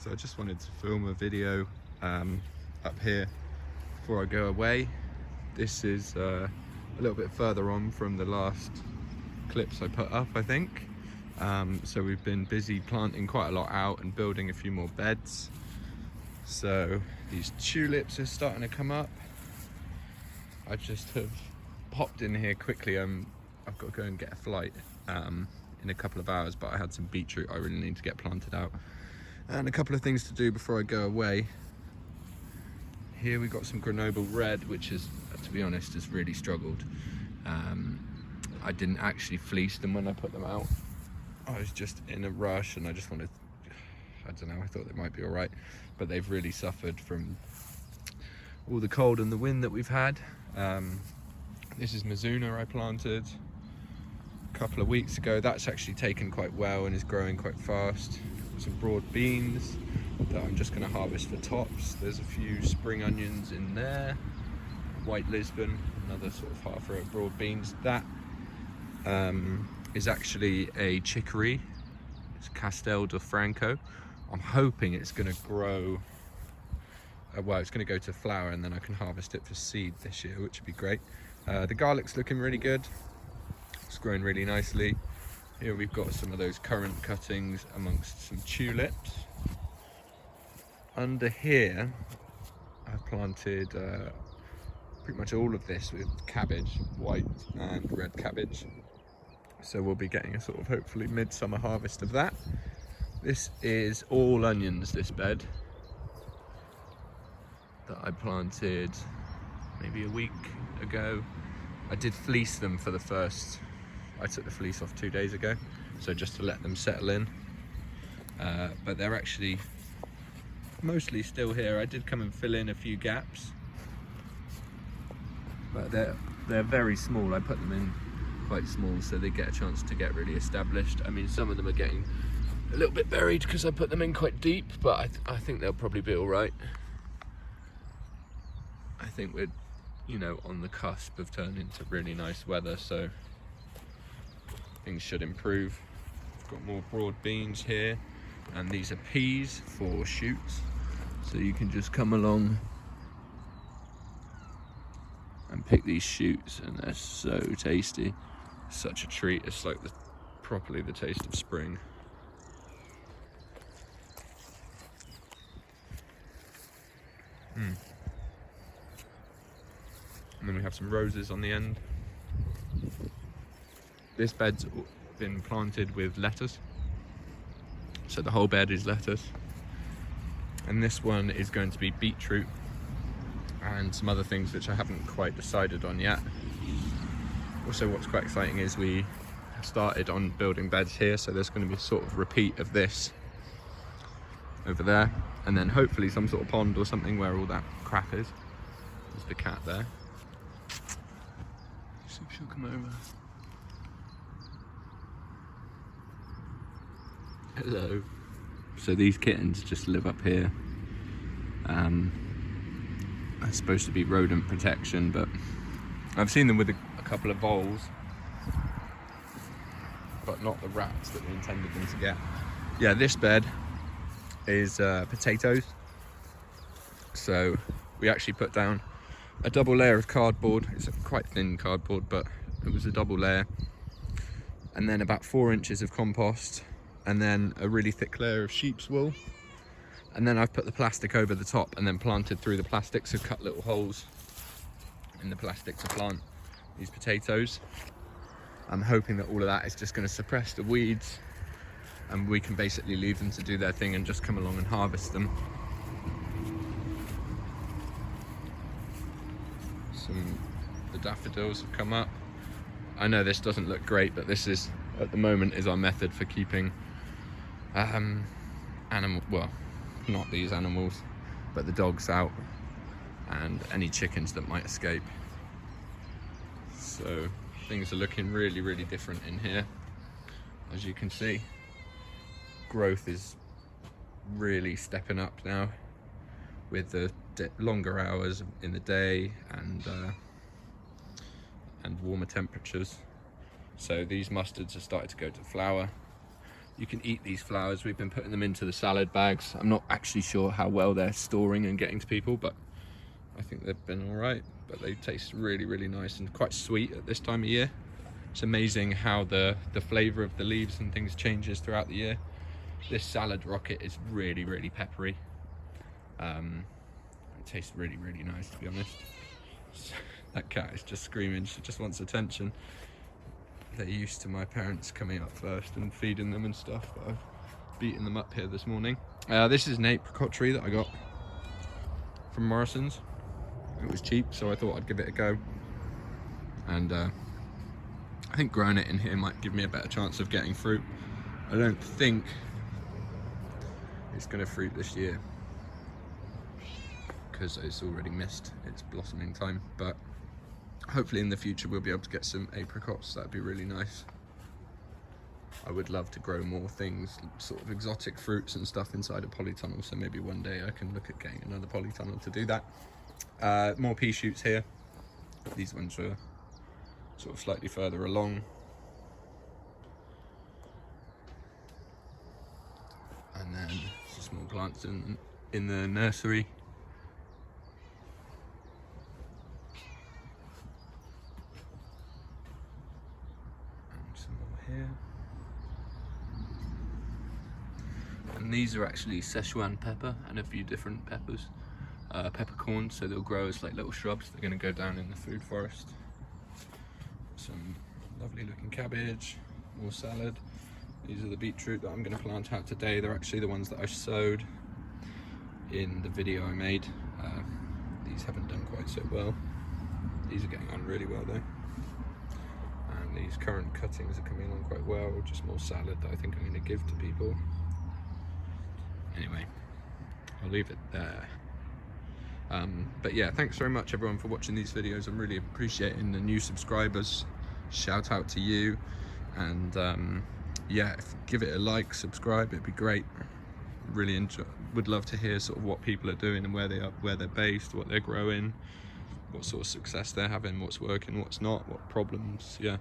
So I just wanted to film a video up here before I go away. This is a little bit further on from the last clips I put up, I think. So we've been busy planting quite a lot out and building a few more beds. So these tulips are starting to come up. I just have popped in here quickly. I've got to go and get a flight in a couple of hours, but I had some beetroot I really need to get planted out and a couple of things to do before I go away. Here we got some Grenoble Red, which is, to be honest, has really struggled. I didn't actually fleece them when I put them out. I was just in a rush and I just wanted, I don't know, I thought they might be all right, but they've really suffered from all the cold and the wind that we've had. This is Mizuna I planted a couple of weeks ago. That's actually taken quite well and is growing quite fast. Some broad beans that I'm just going to harvest for tops. There's a few spring onions in there. White Lisbon, another sort of half row of broad beans. That is actually a chicory. It's Castel de Franco. I'm hoping it's going to grow. Well, it's going to go to flower and then I can harvest it for seed this year, which would be great. The garlic's looking really good. It's growing really nicely. Here we've got some of those currant cuttings amongst some tulips. Under here, I've planted pretty much all of this with cabbage, white and red cabbage. So we'll be getting a sort of hopefully midsummer harvest of that. This is all onions, this bed that I planted maybe a week ago. I did fleece them for the first, I took the fleece off 2 days ago, so just to let them settle in. But they're actually mostly still here. I did come and fill in a few gaps, but they're very small. I put them in quite small so they get a chance to get really established. I mean, some of them are getting a little bit buried because I put them in quite deep, but I think they'll probably be all right. I think we're, you know, on the cusp of turning to really nice weather, so things should improve. I've got more broad beans here, and these are peas for shoots. So you can just come along and pick these shoots, and they're so tasty. Such a treat. It's like properly the taste of spring. And then we have some roses on the end. This bed's been planted with lettuce, so the whole bed is lettuce. And this one is going to be beetroot and some other things which I haven't quite decided on yet. Also, what's quite exciting is we started on building beds here, so there's going to be a sort of repeat of this over there, and then hopefully some sort of pond or something where all that crap is. There's the cat there. See if she'll come over. Hello. So these kittens just live up here. It's supposed to be rodent protection, but I've seen them with a couple of voles, but not the rats that we intended them to get. Yeah, this bed is potatoes. So we actually put down a double layer of cardboard. It's a quite thin cardboard, but it was a double layer. And then about 4 inches of compost, and then a really thick layer of sheep's wool. And then I've put the plastic over the top and then planted through the plastic, so cut little holes in the plastic to plant these potatoes. I'm hoping that all of that is just going to suppress the weeds and we can basically leave them to do their thing and just come along and harvest them. The daffodils have come up. I know this doesn't look great, but this is, at the moment, is our method for keeping well, not these animals, but the dogs out and any chickens that might escape. So things are looking really, really different in here. As you can see, growth is really stepping up now with the longer hours in the day and warmer temperatures. So these mustards are starting to go to flower. You can eat these flowers. We've been putting them into the salad bags. I'm not actually sure how well they're storing and getting to people, but I think they've been all right. But they taste really, really nice and quite sweet at this time of year. It's amazing how the flavor of the leaves and things changes throughout the year. This salad rocket is really, really peppery. It tastes really, really nice, to be honest. That cat is just screaming. She just wants attention. They're used to my parents coming up first and feeding them and stuff, but I've beaten them up here this morning. This is an apricot tree that I got from Morrison's. It was cheap, so I thought I'd give it a go. And I think growing it in here might give me a better chance of getting fruit. I don't think it's going to fruit this year because it's already missed its blossoming time, but hopefully in the future we'll be able to get some apricots. That'd be really nice. I would love to grow more things, sort of exotic fruits and stuff inside a polytunnel, so maybe one day I can look at getting another polytunnel to do that. More pea shoots here. These ones are sort of slightly further along. And then some small plants in the nursery. And some more here. And these are actually Szechuan pepper and a few different peppers. Peppercorns, so they'll grow as like little shrubs. They're going to go down in the food forest. Some lovely looking cabbage, more salad. These are the beetroot that I'm going to plant out today. They're actually the ones that I sowed in the video I made. These haven't done quite so well. These are getting on really well though. And these current cuttings are coming along quite well. Just more salad that I think I'm going to give to people. Anyway, I'll leave it there. But yeah, thanks very much everyone for watching these videos. I'm really appreciating the new subscribers. Shout out to you. And yeah, give it a like, subscribe, it'd be great. Really would love to hear sort of what people are doing and where they're based, what they're growing, what sort of success they're having, what's working, what's not, what problems. Yeah,